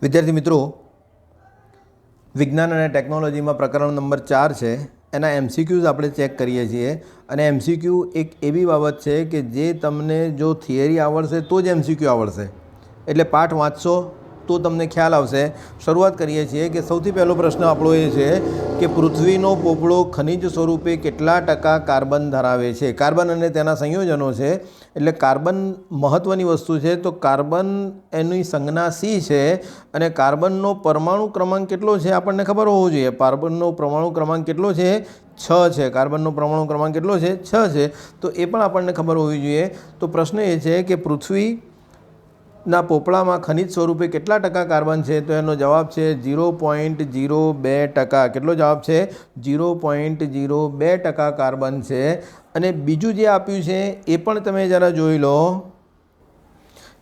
વિદ્યાર્થી મિત્રો, વિજ્ઞાન અને ટેકનોલોજીમાં પ્રકરણ નંબર 4 છે. એના એમસીક્યુઝ આપણે ચેક કરીએ છીએ. અને એમસીક્યુ એક એવી બાબત છે કે જે તમને જો થિયરી આવડશે તો જ એમસીક્યુ આવડશે. એટલે પાઠ વાંચશો તો તમને ખ્યાલ આવશે. શરૂઆત કરીએ છીએ કે સૌથી પહેલો પ્રશ્ન આપણો એ છે કે પૃથ્વીનો પોપડો ખનિજ સ્વરૂપે કેટલા ટકા કાર્બન ધરાવે છે. કાર્બન અને તેના સંયોજનો છે. એટલે કાર્બન મહત્ત્વની વસ્તુ છે. તો કાર્બન એની સંજ્ઞા સી છે અને કાર્બનનો પરમાણુ ક્રમાંક કેટલો છે આપણને ખબર હોવો જોઈએ. કાર્બનનો પરમાણુ ક્રમાંક કેટલો છે? 6 છે. કાર્બનનો પરમાણુ ક્રમાંક કેટલો છે? 6 છે. તો એ પણ આપણને ખબર હોવી જોઈએ. તો પ્રશ્ન એ છે કે પૃથ્વીના પોપડામાં ખનિજ સ્વરૂપે કેટલા ટકા કાર્બન છે? તો એનો જવાબ છે 0.02%. કેટલો જવાબ છે? 0.02% કાર્બન છે. અને બીજું જે આપ્યું છે એ પણ તમે જરા જોઈ લો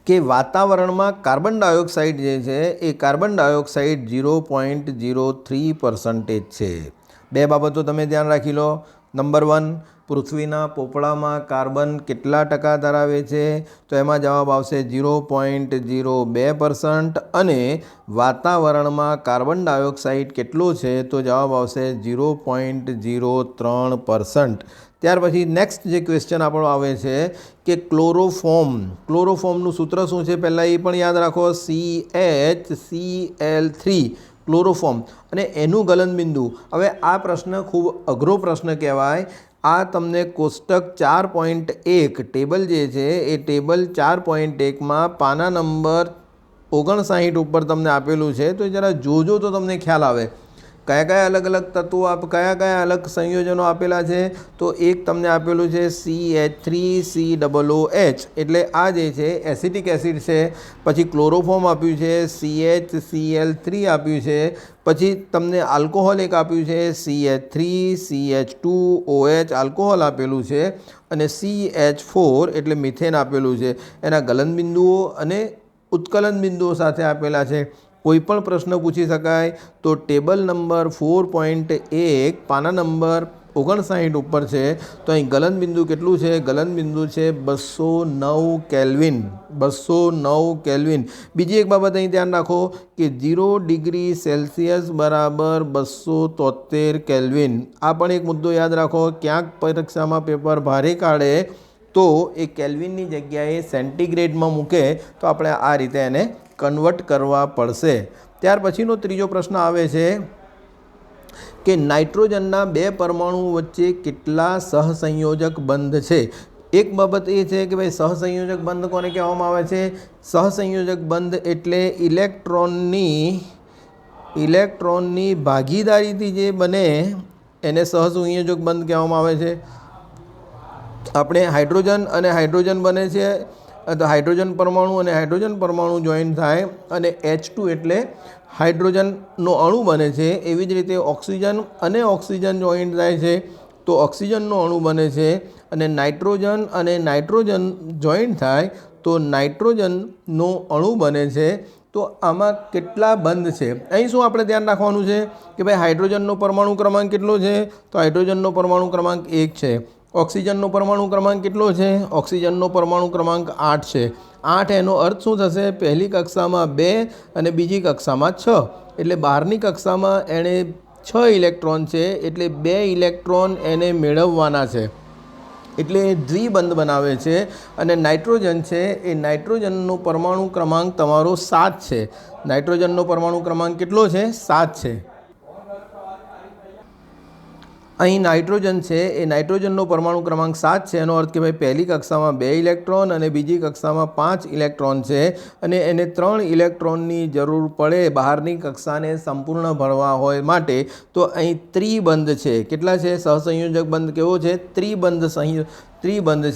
કે વાતાવરણમાં કાર્બન ડાયોક્સાઇડ જે છે એ કાર્બન ડાયોક્સાઇડ 0.03% છે. બે બાબતો તમે ધ્યાન રાખી લો. નંબર 1, પૃથ્વીના પોપડામાં કાર્બન કેટલા ટકા ધરાવે છે? તો એમાં જવાબ આવશે 0.02%. અને વાતાવરણમાં કાર્બન ડાયોક્સાઇડ કેટલો છે? તો જવાબ આવશે 0.03%. ત્યાર પછી નેક્સ્ટ જે ક્વેશ્ચન આપણો આવે છે કે ક્લોરોફોર્મનું સૂત્ર શું છે પહેલાં એ પણ યાદ રાખો. CHCl3 ક્લોરોફોર્મ અને એનું ગલનબિંદુ. હવે આ પ્રશ્ન ખૂબ અઘરો પ્રશ્ન કહેવાય. આ તમને કોષ્ટક 4.1 ટેબલ જે છે એ ટેબલ 4.1માં પાના નંબર 59 ઉપર તમને આપેલું છે. તો જરા જોજો તો તમને ખ્યાલ આવે કયા કયા અલગ અલગ તત્વો કયા કયા અલગ સંયોજનો આપેલા છે. તો એક તમને આપેલું છે CH3COOH એટલે આ જે છે એસિટિક એસિડ છે. પછી ક્લોરોફોર્મ આપ્યું છે, CHCl3 આપ્યું છે. પછી તમને આલ્કોહોલ એક આપ્યું છે CH3CH2OH આલ્કોહોલ આપેલું છે. અને CH4 એટલે મિથેન આપેલું છે. એના ગલનબિંદુઓ અને ઉત્કલન બિંદુઓ સાથે આપેલા છે. કોઈ પણ પ્રશ્ન પૂછી શકાય. તો ટેબલ નંબર 4.1 પાના નંબર 59 ઉપર છે. તો અહીં ગલનબિંદુ કેટલું છે? ગલનબિંદુ છે 209 કેલ્વિન. 209 કેલ્વિન. બીજી એક બાબત અહીં ધ્યાન રાખો કે 0 ડિગ્રી સેલ્સિયસ બરાબર 273 કેલ્વિન. આ પણ એક મુદ્દો યાદ રાખો. ક્યાંક પરીક્ષામાં પેપર ભારે કાઢે તો એ કેલ્વિનની જગ્યાએ સેન્ટીગ્રેડમાં મૂકે તો આપણે આ રીતે એને કન્વર્ટ કરવા પડશે. ત્યાર પછીનો ત્રીજો પ્રશ્ન આવે છે કે નાઇટ્રોજનના 2 પરમાણુ વચ્ચે કેટલા સહસંયોજક બંધ છે? એક બાબત એ છે કે ભાઈ સહસંયોજક બંધ કોને કહેવામાં આવે છે? સહસંયોજક બંધ એટલે ઇલેક્ટ્રોનની ભાગીદારીથી જે બને એને સહસંયોજક બંધ કહેવામાં આવે છે. આપણે હાઇડ્રોજન અને હાઇડ્રોજન બને છે તો હાઇડ્રોજન પરમાણુ અને હાઇડ્રોજન પરમાણુ જોઈન્ટ થાય અને H2 એટલે હાઇડ્રોજનનો અણુ બને છે. એવી જ રીતે ઓક્સિજન અને ઓક્સિજન જોઈન્ટ થાય છે તો ઓક્સિજનનો અણુ બને છે. અને નાઇટ્રોજન અને નાઇટ્રોજન જોઈન્ટ થાય તો નાઇટ્રોજનનો અણુ બને છે. તો આમાં કેટલા બંધ છે? અહીં શું આપણે ધ્યાન રાખવાનું છે કે ભાઈ હાઇડ્રોજનનો પરમાણુ ક્રમાંક કેટલો છે? તો હાઇડ્રોજનનો પરમાણુ ક્રમાંક 1 છે. ઓક્સિજનનો પરમાણુ ક્રમાંક કેટલો છે? ઓક્સિજનનો પરમાણુ ક્રમાંક 8 છે. 8 એનો અર્થ શું થશે? પહેલી કક્ષામાં 2 અને બીજી કક્ષામાં 6. એટલે બહારની કક્ષામાં એણે 6 ઇલેક્ટ્રોન છે એટલે 2 ઇલેક્ટ્રોન એને મેળવવાના છે. એટલે દ્વિબંધ બનાવે છે. અને નાઇટ્રોજન છે એ નાઇટ્રોજનનો પરમાણુ ક્રમાંક તમારો 7 છે. નાઇટ્રોજનનો પરમાણુ ક્રમાંક કેટલો છે? 7 છે. અહીં નાઇટ્રોજન છે એ નાઇટ્રોજનનો પરમાણુ ક્રમાંક 7 છે. એનો અર્થ કે ભાઈ પહેલી કક્ષામાં 2 ઇલેક્ટ્રોન અને બીજી કક્ષામાં 5 ઇલેક્ટ્રોન છે. અને એને 3 ઇલેક્ટ્રોનની જરૂર પડે બહારની કક્ષાને સંપૂર્ણ ભરવા હોય માટે. તો અહીં ત્રિબંધ છે. કેટલા છે? સહસંયોજક બંધ કેવો છે? ત્રિબંધ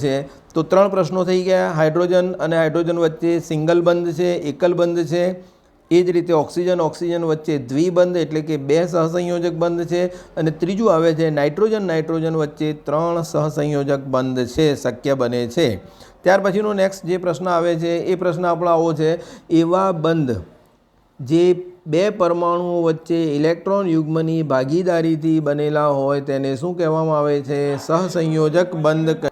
છે. તો 3 પ્રશ્નો થઈ ગયા. હાઇડ્રોજન અને હાઇડ્રોજન વચ્ચે સિંગલ બંધ છે, એકલ બંધ છે. એ જ રીતે ઓક્સિજન વચ્ચે દ્વિબંધ એટલે કે 2 સહસંયોજક બંધ છે. અને ત્રીજું આવે છે નાઇટ્રોજન વચ્ચે 3 સહસંયોજક બંધ છે, શક્ય બને છે. ત્યાર પછીનો નેક્સ્ટ જે પ્રશ્ન આવે છે એ પ્રશ્ન આપણો આવો છે. એવા બંધ જે 2 પરમાણુઓ વચ્ચે ઇલેક્ટ્રોન યુગ્મની ભાગીદારીથી બનેલા હોય તેને શું કહેવામાં આવે છે? સહસંયોજક બંધ.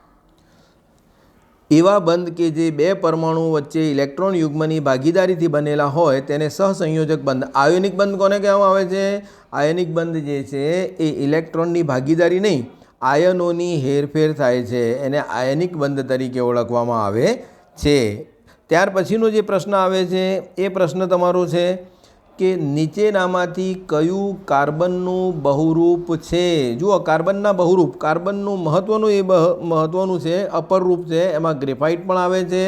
એવા બંધ કે જે બે પરમાણુ વચ્ચે ઇલેક્ટ્રોન યુગ્મની ભાગીદારીથી બનેલા હોય તેને સહસંયોજક બંધ. આયોનિક બંધ કોને કહેવામાં આવે છે? આયોનિક બંધ જે છે એ ઇલેક્ટ્રોનની ભાગીદારી નહીં, આયનોની હેરફેર થાય છે, એને આયનિક બંધ તરીકે ઓળખવામાં આવે છે. ત્યાર પછીનો જે પ્રશ્ન આવે છે એ પ્રશ્ન તમારો છે કે નીચેનામાંથી કયું કાર્બનનું બહુરૂપ છે? જુઓ, કાર્બનના બહુરૂપ, કાર્બનનું મહત્ત્વનું છે અપર રૂપ છે. એમાં ગ્રેફાઇટ પણ આવે છે,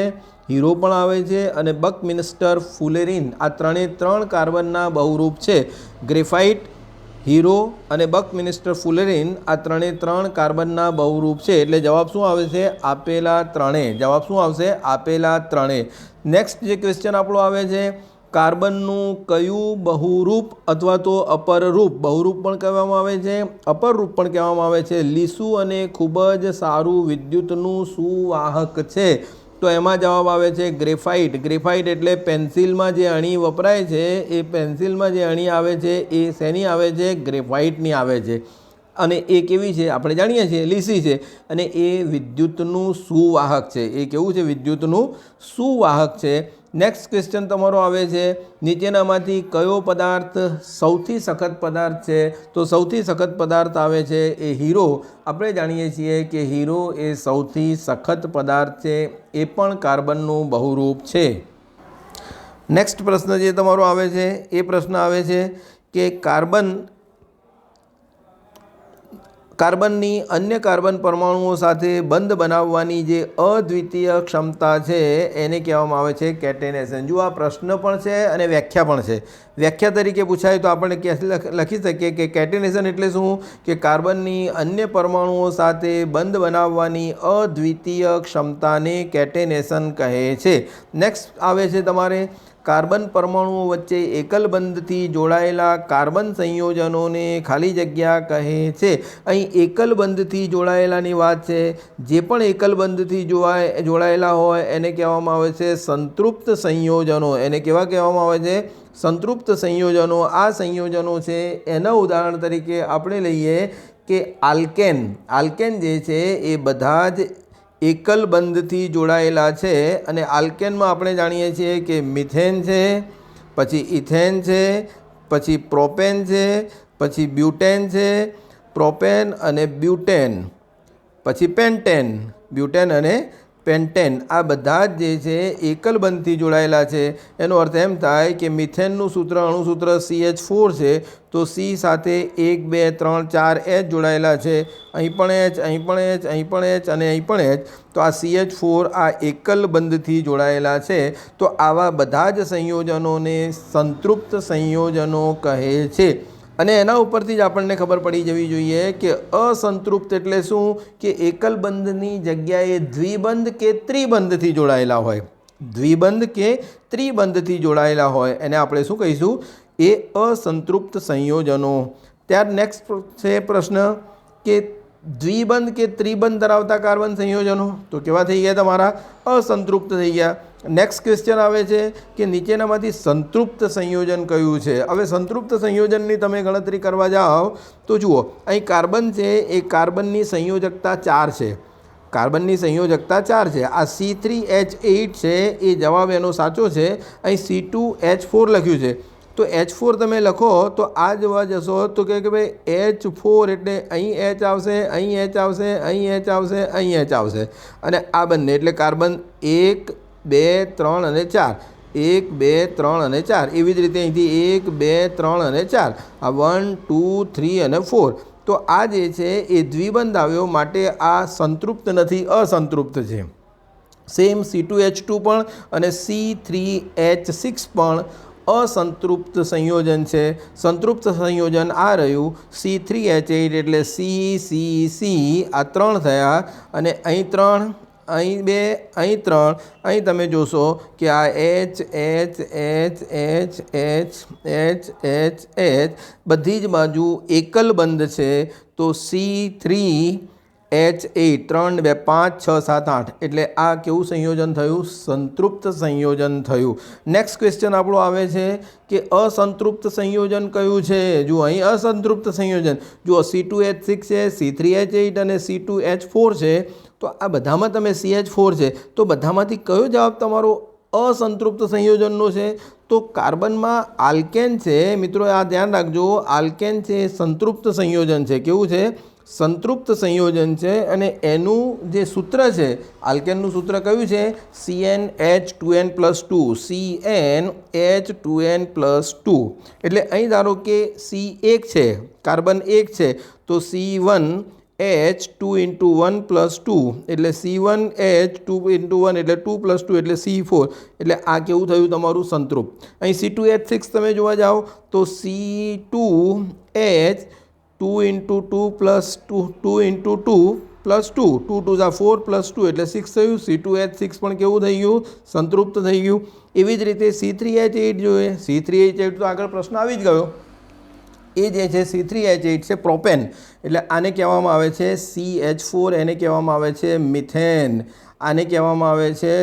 હીરો પણ આવે છે અને બકમિન્સ્ટર ફુલેરિન. આ ત્રણ કાર્બનના બહુરૂપ છે. ગ્રેફાઇટ, હીરો અને બકમિન્સ્ટર ફુલેરિન આ ત્રણ કાર્બનના બહુરૂપ છે. એટલે જવાબ શું આવે છે? આપેલા ત્રણેય. જવાબ શું આવશે? આપેલા ત્રણેય. નેક્સ્ટ જે ક્વેશ્ચન આપણો આવે છે, કાર્બનનું કયું બહુરૂપ અથવા તો અપર રૂપ, બહુરૂપ પણ કહેવામાં આવે છે, અપર રૂપ પણ કહેવામાં આવે છે, લીસું અને ખૂબ જ સારું વિદ્યુતનું સુવાહક છે? તો એમાં જવાબ આવે છે ગ્રેફાઇટ. ગ્રેફાઇટ એટલે પેન્સિલમાં જે અણી વપરાય છે એ પેન્સિલમાં જે અણી આવે છે એ શેની આવે છે? ગ્રેફાઇટની આવે છે. અને એ કેવી છે? આપણે જાણીએ છીએ લીસી છે અને એ વિદ્યુતનું સુવાહક છે. એ કેવું છે? વિદ્યુતનું સુવાહક છે. નેક્સ્ટ ક્વેશ્ચન તમારો આવે છે, નીચેનામાંથી કયો પદાર્થ સૌથી સખત પદાર્થ છે? તો સૌથી સખત પદાર્થ આવે છે એ હીરો. આપણે જાણીએ છીએ કે હીરો એ સૌથી સખત પદાર્થ છે, એ પણ કાર્બનનું બહુરૂપ છે. નેક્સ્ટ પ્રશ્ન જે તમારો આવે છે એ પ્રશ્ન આવે છે કે કાર્બનની અન્ય કાર્બન પરમાણુઓ સાથે બંધ બનાવવાની જે અદ્વિતીય ક્ષમતા છે એને કહેવામાં આવે છે કેટેનેશન. જો આ પ્રશ્ન પણ છે અને વ્યાખ્યા પણ છે. વ્યાખ્યા તરીકે પૂછાય તો આપણે લખી શકીએ કે કેટેનેશન એટલે શું? કે કાર્બનની અન્ય પરમાણુઓ સાથે બંધ બનાવવાની અદ્વિતીય ક્ષમતાને કેટેનેશન કહે છે. નેક્સ્ટ આવે છે તમારે, કાર્બન પરમાણુઓ વચ્ચે એકલ બંધથી જોડાયેલા કાર્બન સંયોજનોને ખાલી જગ્યા કહે છે. અહીં એકલ બંધથી જોડાયેલાની વાત છે. જે પણ એકલ બંધથી જોડાયેલા હોય એને કહેવામાં આવે છે સંતૃપ્ત સંયોજનો. એને કેવા કહેવામાં આવે છે? સંતૃપ્ત સંયોજનો. આ સંયોજનો છે એના ઉદાહરણ તરીકે આપણે લઈએ કે આલ્કેન. આલ્કેન જે છે એ બધા જ એકલ બંધથી જોડાયેલા છે અને આલ્કેનમાં આપણે જાણીએ છીએ કે મિથેન છે, પછી ઇથેન છે, પછી પ્રોપેન છે, પછી બ્યુટેન છે, પ્રોપેન અને બ્યુટેન, પછી પેન્ટેન, બ્યુટેન અને પેન્ટેન. આ બધા જ જે છે એકલ બંધથી જોડાયેલા છે. એનો અર્થ એમ થાય કે મિથેનનું સૂત્ર અણુસૂત્ર CH4 છે, તો C સાથે 1 2 3 4 H જોડાયેલા છે. અહીં પણ H, અહીં પણ H, અહીં પણ H અને અહીં પણ H. તો આ CH4 આ એકલ બંધથી જોડાયેલા છે. તો આવા બધા જ સંયોજનોને સંતૃપ્ત સંયોજનો કહે છે. અને એના ઉપરથી જ આપણને ખબર પડી જવી જોઈએ કે અસંતૃપ્ત એટલે શું? કે એકલ બંધની જગ્યાએ દ્વિબંધ કે ત્રિબંધથી જોડાયેલા હોય. દ્વિબંધ કે ત્રિબંધથી જોડાયેલા હોય એને આપણે શું કહીશું? એ અસંતૃપ્ત સંયોજનો. ત્યાર નેક્સ્ટ છે પ્રશ્ન કે દ્વિબંધ કે ત્રિબંધ ધરાવતા કાર્બન સંયોજનો તો કેવા થઈ ગયા? તમારા અસંતૃપ્ત થઈ ગયા. નેક્સ્ટ ક્વેશ્ચન આવે છે કે નીચેનામાંથી સંતૃપ્ત સંયોજન કયું છે? હવે સંતૃપ્ત સંયોજનની તમે ગણતરી કરવા જાઓ તો જુઓ, અહીં કાર્બન છે એ કાર્બનની સંયોજકતા 4 છે. કાર્બનની સંયોજકતા 4 છે. આ C3H8 છે એ જવાબ એનો સાચો છે. અહીં C2H4 લખ્યું છે તો H4 તમે લખો તો આ જોવા જશો તો કે ભાઈ H4 એટલે અહીં H આવશે, અહીં H આવશે, અહીં H આવશે, અહીં H આવશે અને આ બંને એટલે કાર્બન 1 2 3 અને 4, 1 2 3 અને 4. એવી જ રીતે અહીંથી 1 2 3 અને 4, આ 1 2 3 અને 4. તો આ જે છે એ દ્વિબંધ આવ્યો, માટે આ સંતૃપ્ત નથી, અસંતૃપ્ત છે. સેમ C2H2 પણ અને C3H6 પણ અસંતૃપ્ત સંયોજન છે. સંતૃપ્ત સંયોજન આ રહ્યું C3H8 એટલે CCC, આ 3 થયા અને અહીં 3, અહીં 2, અહીં 3. અહીં તમે જોશો કે આ H H H H H H H H બધી જ બાજુ એકલ બંધ છે. તો C3H8 3 2 5 6 7 8 એટલે આ કેવું સંયોજન થયું? સંતૃપ્ત સંયોજન થયું. નેક્સ્ટ ક્વેશ્ચન આપણો આવે છે કે અસંતૃપ્ત સંયોજન કયું છે? જુઓ અહીં અસંતૃપ્ત સંયોજન જુઓ C2H6 છે, C3H8 અને C2H4 છે. તો આ બધામાં તમે CH4 છે તો બધામાંથી કયો જવાબ તમારો અસંતૃપ્ત સંયોજનનો છે? તો કાર્બનમાં આલ્કેન છે મિત્રો, આ ધ્યાન રાખજો, આલ્કેન છે સંતૃપ્ત સંયોજન છે. કેવું છે? સંતૃપ્ત સંયોજન છે. અને એનું જે સૂત્ર છે, આલ્કેનનું સૂત્ર કયું છે? CnH2n+2, CnH2n+2. એટલે અહીં ધારો કે C1 છે, કાર્બન 1 છે, તો C1H2 એટલે C1H2 એટલે 2+2 એટલે C4. એટલે આ કેવું થયું તમારું? સંતૃપ્ત. અહીં C2H6 તમે જોવા જાઓ તો C2H 2 2 2 + 4 + 2 એટલે 6 થયું. C2H6 પણ કેવું થઈ ગયું? સંતૃપ્ત થઈ ગયું. એવી જ રીતે C3H8 જોઈએ. C3H8 તો આગળ પ્રશ્ન આવી જ ગયો. એ જે છે C3H8 છે પ્રોપેન. એટલે આને કહેવામાં આવે છે CH4, એને કહેવામાં આવે છે મિથેન, આને કહેવામાં આવે છે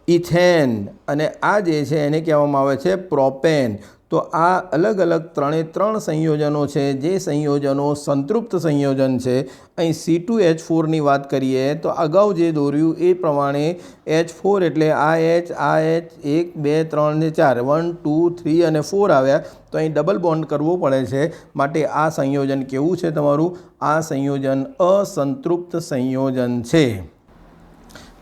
ઇથેન, અને આ જે છે એને કહેવામાં આવે છે પ્રોપેન. તો આ અલગ અલગ 3 સંયોજનો છે જે સંયોજનો સંતૃપ્ત સંયોજન છે. અહીં C2H4ની વાત કરીએ તો અગાઉ જે દોર્યું એ પ્રમાણે H4 એટલે આ H 1 2 3 ને 4 1 2 3 અને 4 આવ્યા. તો અહીં ડબલ બોન્ડ કરવો પડે છે. માટે આ સંયોજન કેવું છે તમારું? આ સંયોજન અસંતૃપ્ત સંયોજન છે.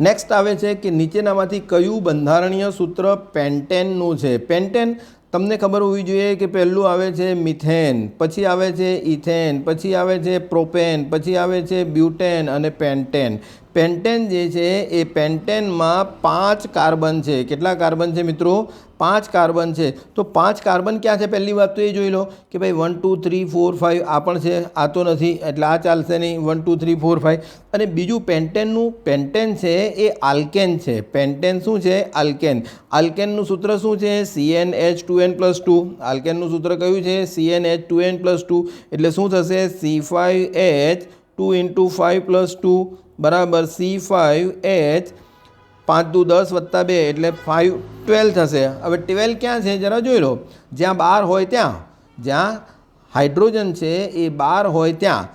નેક્સ્ટ આવે છે કે નીચેનામાંથી કયું બંધારણીય સૂત્ર પેન્ટેનનું છે? પેન્ટેન તમને ખબર હોવી જોઈએ કે પહેલું આવે છે મિથેન, પછી આવે છે ઇથેન, પછી આવે છે પ્રોપેન, પછી આવે છે બ્યુટેન અને પેન્ટેન. પેન્ટેન જે છે એ પેન્ટેનમાં 5 કાર્બન છે. કેટલા કાર્બન છે મિત્રો? 5 કાર્બન છે. તો 5 કાર્બન ક્યાં છે? પહેલી વાત તો એ જોઈ લો કે ભાઈ 1 2 3 4 5 આ પણ છે, આ તો નથી, એટલે આ ચાલશે નહીં. 1 2 3 4 5. અને બીજું પેન્ટેન છે એ આલ્કેન છે. પેન્ટેન શું છે? આલ્કેન. આલ્કેનનું સૂત્ર શું છે? CnH2n+2. આલ્કેનનું સૂત્ર કયું છે? CnH2n+2. એટલે શું થશે? C5H2 × 5 + 2 બરાબર C5H 5 દુ 10 + 2 એટલે 5 12 થશે. હવે 12 ક્યાં છે જરા જોઈ લો. જ્યાં 12 હોય ત્યાં, જ્યાં હાઇડ્રોજન છે એ 12 હોય ત્યાં,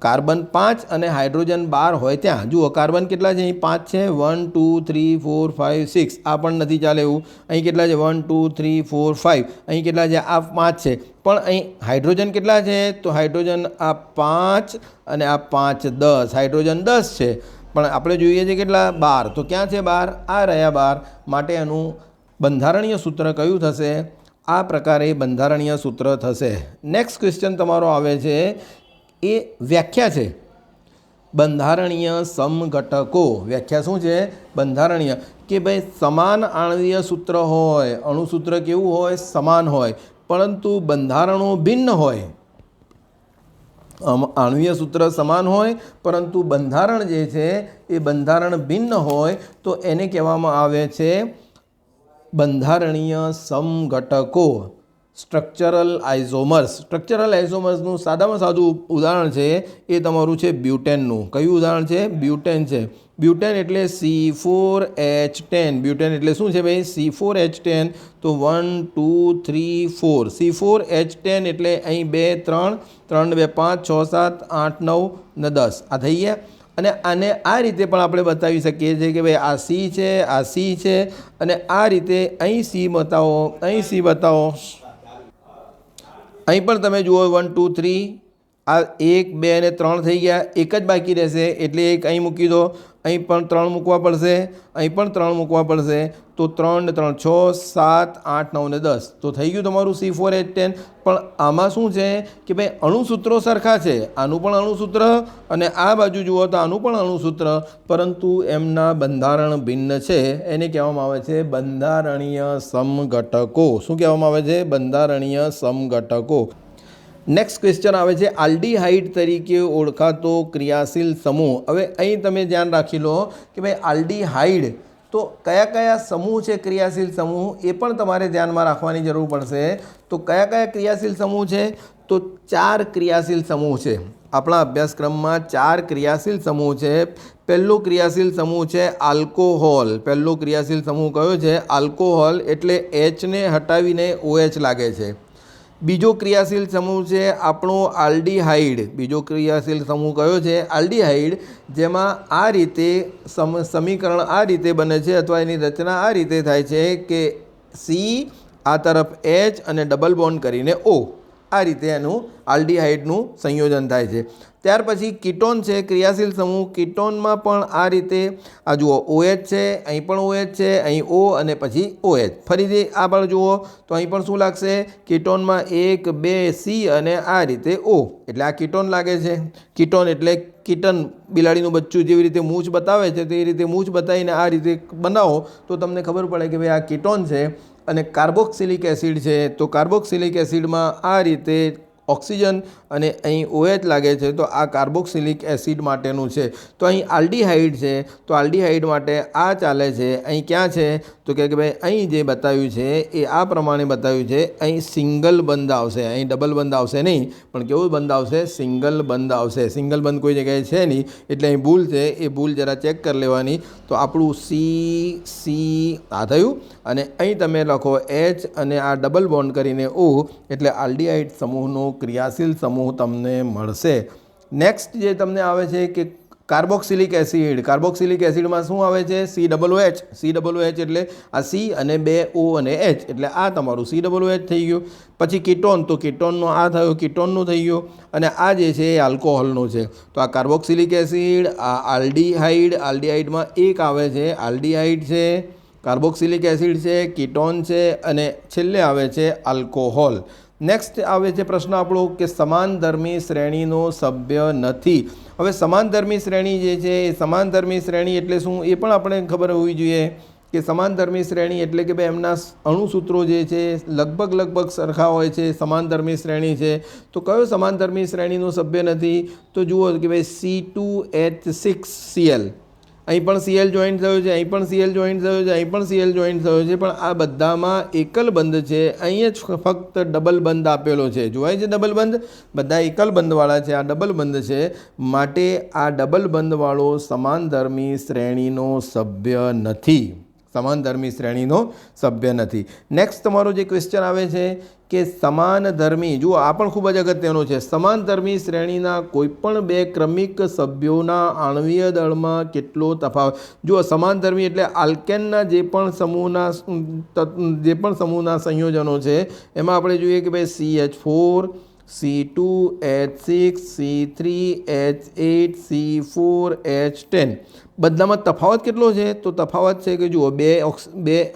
કાર્બન 5 અને હાઇડ્રોજન 12 હોય ત્યાં. જુઓ કાર્બન કેટલા છે? અહીં 5 છે. 1 2 3 4 5 6. આ પણ નથી ચાલે એવું. અહીં કેટલા છે? 1 2 3 4 5. અહીં કેટલા છે? આ 5 છે. પણ અહીં હાઇડ્રોજન કેટલા છે? તો હાઇડ્રોજન આ 5 અને આ 5 10. હાઇડ્રોજન 10 છે. પણ આપણે જોઈએ છે કેટલા? 12. તો ક્યાં છે 12? આ રહ્યા 12. માટે એનું બંધારણીય સૂત્ર કયું થશે? આ પ્રકારે બંધારણીય સૂત્ર થશે. નેક્સ્ટ ક્વેશ્ચન તમારો આવે છે, એ વ્યાખ્યા છે બંધારણીય સમઘટકો. વ્યાખ્યા શું છે? બંધારણીય કે ભાઈ સમાન આણ્વીય સૂત્ર હોય, અણુસૂત્ર કેવું હોય? સમાન હોય, પરંતુ બંધારણો ભિન્ન હોય. આણ્વીય સૂત્ર સમાન હોય પરંતુ બંધારણ જે છે એ બંધારણ ભિન્ન હોય, તો એને કહેવામાં આવે છે બંધારણીય સમઘટકો, સ્ટ્રક્ચરલ આઇઝોમર્સ. સ્ટ્રક્ચરલ આઇઝોમર્સનું સાદામાં સાદું ઉદાહરણ છે એ તમારું છે બ્યુટેનનું. કયું ઉદાહરણ છે? બ્યુટેન છે. બ્યુટેન એટલે C4H10. બ્યુટેન એટલે શું છે ભાઈ? C4H10. તો 1 2 3 4 C4H10 એટલે અહીં 2 3 3 2 5 6 7 8 9 ને 10 આ થઈ ગયા. અને આને આ રીતે પણ આપણે બતાવી શકીએ છીએ કે ભાઈ આ C છે, આ C છે, અને આ રીતે અહીં C બતાવો, અહીં C બતાવો. અહીં પણ તમે જુઓ 1 2 3 આ 1 2 અને 3 થઈ ગયા. એક જ બાકી રહેશે એટલે એક અહીં મૂકી દો. અહીં પણ 3 મૂકવા પડશે, અહીં પણ 3 મૂકવા પડશે. તો 3 ને 3 6 7 8 9 ને 10. તો થઈ ગયું તમારું C4H10. પણ આમાં શું છે કે ભાઈ અણુસૂત્રો સરખા છે. આનું પણ અણુસૂત્ર અને આ બાજુ જુઓ તો આનું પણ અણુસૂત્ર, પરંતુ એમના બંધારણ ભિન્ન છે. એને કહેવામાં આવે છે બંધારણીય સમઘટકો. શું કહેવામાં આવે છે? બંધારણીય સમઘટકો. નેક્સ્ટ ક્વેશ્ચન આવે છે આલ્ડીહાઇડ તરીકે ઓળખાતો ક્રિયાશીલ સમૂહ. હવે અહીં તમે ધ્યાન રાખી લો કે ભાઈ આલ્ડીહાઇડ તો કયા કયા સમૂહ છે ક્રિયાશીલ સમૂહ, એ પણ તમારે ધ્યાનમાં રાખવાની જરૂર પડશે. તો કયા કયા ક્રિયાશીલ સમૂહ છે? તો 4 ક્રિયાશીલ સમૂહ છે. આપણા અભ્યાસક્રમમાં 4 ક્રિયાશીલ સમૂહ છે. પહેલો ક્રિયાશીલ સમૂહ છે આલ્કોહોલ. પહેલો ક્રિયાશીલ સમૂહ કયો છે? આલ્કોહોલ. એટલે H ને હટાવીને OH લાગે છે. બીજો ક્રિયાશીલ સમૂહ છે આપણો આલ્ડીહાઇડ. બીજો ક્રિયાશીલ સમૂહ કયો છે? આલ્ડીહાઇડ. જેમાં આ રીતે સમીકરણ આ રીતે બને છે અથવા એની રચના આ રીતે થાય છે કે સી આ તરફ એચ અને ડબલ બોન્ડ કરીને ઓ. આ રીતે એનું આલ્ડીહાઇડનું સંયોજન થાય છે. ત્યાર પછી કીટોન છે ક્રિયાશીલ સમૂહ. કીટોનમાં પણ આ રીતે આ જુઓ OH છે, અહીં પણ OH છે, અહીં O અને પછી OH. ફરીથી આ બાજુ જુઓ તો અહીં પણ શું લાગશે? કીટોનમાં 1 2 C અને આ રીતે O. એટલે આ કીટોન લાગે છે. કીટોન એટલે કીટન, બિલાડીનું બચ્ચું જેવી રીતે મૂછ બતાવે છે તે રીતે મૂછ બતાવીને આ રીતે બનાવો તો તમને ખબર પડે કે ભાઈ આ કીટોન છે. અને કાર્બોક્સિલિક એસિડ છે તો કાર્બોક્સિલિક એસિડમાં આ રીતે ઓક્સિજન અને અહીં OH લાગે છે તો આ કાર્બોક્સિલિક એસિડ માટેનું છે. તો અહીં આલ્ડીહાઇડ છે તો આલ્ડીહાઇડ માટે આ ચાલે છે. અહીં ક્યાં છે તો કે ભાઈ અહીં જે બતાવ્યું છે એ આ પ્રમાણે બતાવ્યું છે. અહીં સિંગલ બંધ આવશે, અહીં ડબલ બંધ આવશે નહીં, પણ કેવું બંધ આવશે? સિંગલ બંધ આવશે. સિંગલ બંધ કોઈ જગ્યાએ છે નહીં એટલે અહીં ભૂલ છે. એ ભૂલ જરા ચેક કરી લેવાની. તો આપણું સી આ થયું અને અહીં તમે લખો H અને આ ડબલ બોન્ડ કરીને O એટલે આલ્ડીહાઇડ સમૂહનો ક્રિયાશીલ સમૂહ તમને મળશે. નેક્સ્ટ જે તમને આવે છે કે કાર્બોક્સિલિક એસિડ. કાર્બોક્સિલિક એસિડમાં શું આવે છે? COOH. COOH એટલે આ C અને 2 O અને H એટલે આ તમારું COOH થઈ ગયું. પછી કીટોન, તો કીટોનનો આ થયો, કીટોનનું થઈ ગયું. અને આ જે છે એ આલ્કોહોલનું છે. તો આ કાર્બોક્સિલિક એસિડ, આ આલ્ડીહાઇડ, આલ્ડીહાઇડમાં એક આવે છે આલ્ડીહાઇડ છે, કાર્બોક્સિલિક એસિડ છે, કીટોન છે અને છેલ્લે આવે છે આલ્કોહોલ. નેક્સ્ટ આવે છે પ્રશ્ન આપણો કે સમાનધર્મી શ્રેણીનો સભ્ય નથી. હવે સમાનધર્મી શ્રેણી જે છે એ સમાનધર્મી શ્રેણી એટલે શું એ પણ આપણે ખબર હોવી જોઈએ કે સમાનધર્મી શ્રેણી એટલે કે ભાઈ એમના અણુસૂત્રો જે છે લગભગ સરખા હોય છે. સમાનધર્મી શ્રેણી છે તો કયો સમાનધર્મી શ્રેણીનો સભ્ય નથી? તો જુઓ કે ભાઈ C2H6Cl. અહીં પણ Cl જોઈન્ટ થયો છે, અહીં પણ Cl જોઈન્ટ થયો છે, અહીં પણ Cl જોઈન્ટ થયો છે, પણ આ બધામાં એકલ બંધ છે. અહીં જ ફક્ત ડબલ બંધ આપેલો છે. જોવાય છે ડબલ બંધ? બધા એકલ બંધવાળા છે, આ ડબલ બંધ છે. માટે આ ડબલ બંધવાળો સમાનધર્મી શ્રેણીનો સભ્ય નથી. સમાનધર્મી શ્રેણીનો સભ્ય નથી. નેક્સ્ટ તમારો જે ક્વેશ્ચન આવે છે કે સમાનધર્મી, જુઓ આ પણ ખૂબ જ અગત્યનો છે. સમાનધર્મી શ્રેણીના કોઈપણ બે ક્રમિક સભ્યોના આણ્વીય દળમાં કેટલો તફાવત? જુઓ સમાનધર્મી એટલે આલ્કેનના જે પણ સમૂહના સંયોજનો છે એમાં આપણે જોઈએ કે ભાઈ CH4 C2H6 C3H8 C4H10 બધામાં તફાવત કેટલો છે? તો તફાવત છે કે જુઓ બે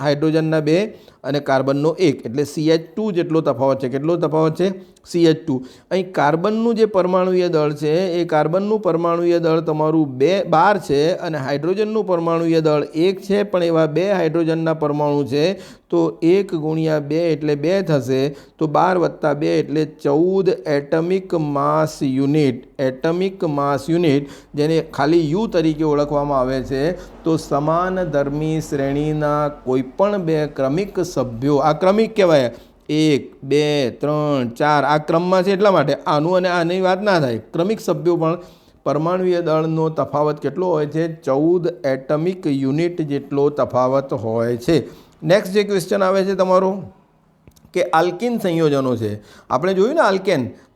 હાઇડ્રોજનના 2 અને કાર્બનનો 1 એટલે CH2 જેટલો તફાવત છે. કેટલો તફાવત છે? CH2. અહીં કાર્બનનું જે પરમાણુય દળ છે એ કાર્બનનું પરમાણુય દળ તમારું 12 છે અને હાઇડ્રોજનનું પરમાણુય દળ 1 છે, પણ એવા 2 હાઇડ્રોજનના પરમાણુ છે તો 1 ગુણ્યા 2 એટલે 2 થશે. તો 12 વત્તા 2 એટલે 14 એટમિક માસ યુનિટ. એટમિક માસ યુનિટ જેને ખાલી U તરીકે ઓળખવામાં આવે છે. તો સમાનધર્મી શ્રેણીના કોઈપણ બે ક્રમિક સભ્યો, આ ક્રમિક કહેવાય, 1 2 3 4 આ ક્રમમાં છે એટલા માટે આનું અને આની વાત ના થાય. ક્રમિક સભ્યો પણ પરમાણુય દળનો તફાવત કેટલો હોય છે? 14 એટમિક યુનિટ જેટલો તફાવત હોય છે. નેક્સ્ટ જે ક્વેશ્ચન આવે છે તમારો કે આલ્કિન સંયોજનો છે. આપણે જોયું ને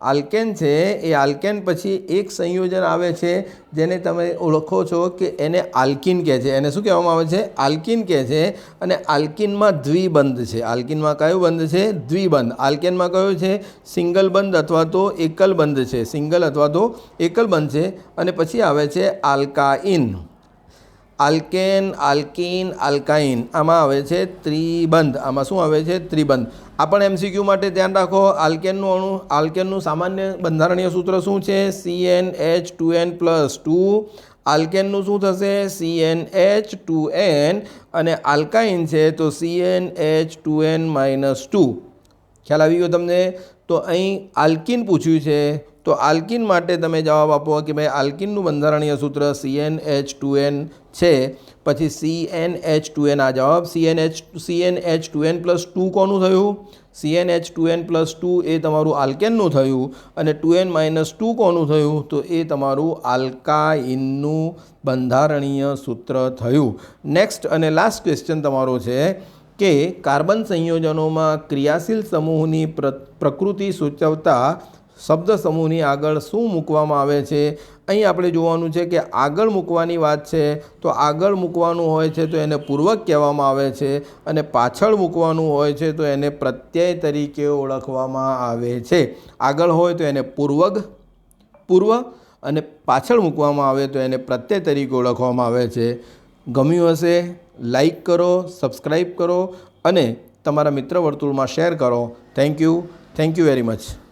આલ્કેન છે એ આલ્કેન પછી એક સંયોજન આવે છે જેને તમે ઓળખો છો કે એને આલ્કિન કહે છે. એને શું કહેવામાં આવે છે? આલ્કિન કહે છે. અને આલ્કિનમાં દ્વિબંધ છે. આલ્કિનમાં કયો બંધ છે? દ્વિબંધ. આલ્કેનમાં કયો છે? સિંગલ બંધ અથવા તો એકલ બંધ છે. સિંગલ અથવા તો એકલ બંધ છે. અને પછી આવે છે આલ્કાઇન. આલ્કેન, આલ્કિન, આલ્કાઇન આમાં આવે છે ત્રિબંધ. આમાં શું આવે છે? ત્રિબંધ. આ પણ MCQ માટે ધ્યાન રાખો. આલ્કેનનું સામાન્ય બંધારણીય સૂત્ર શું છે? CnH2n+2. આલ્કેનનું શું થશે? CnH2n. અને આલ્કાઇન છે તો CnH2n-2. ખ્યાલ આવી ગયો તમને? તો અહીં આલ્કિન પૂછ્યું છે તો આલ્કિન માટે તમે જવાબ આપો કે ભાઈ આલ્કિનનું બંધારણીય સૂત્ર CnH2n છે. પછી CnH2n આ જવાબ. CnH2n+2 કોનું થયું? CnH2n+2 એ તમારું આલ્કેનનું થયું. અને 2n-2 કોનું થયું? તો એ તમારું આલ્કાઇનનું બંધારણીય સૂત્ર થયું. નેક્સ્ટ અને લાસ્ટ ક્વેશ્ચન તમારો છે કે કાર્બન સંયોજનોમાં ક્રિયાશીલ સમૂહની પ્રકૃતિ સૂચવતા શબ્દ સમૂહની આગળ શું મૂકવામાં આવે છે? અહીં આપણે જોવાનું છે કે આગળ મૂકવાની વાત છે તો આગળ મૂકવાનું હોય છે તો એને પૂર્વક કહેવામાં આવે છે, અને પાછળ મૂકવાનું હોય છે તો એને પ્રત્યય તરીકે ઓળખવામાં આવે છે. આગળ હોય તો એને પૂર્વ અને પાછળ મૂકવામાં આવે તો એને પ્રત્યય તરીકે ઓળખવામાં આવે છે. ગમ્યું હશે લાઈક કરો, સબસ્ક્રાઈબ કરો અને તમારા મિત્ર વર્તુળમાં શેર કરો. Thank you very much.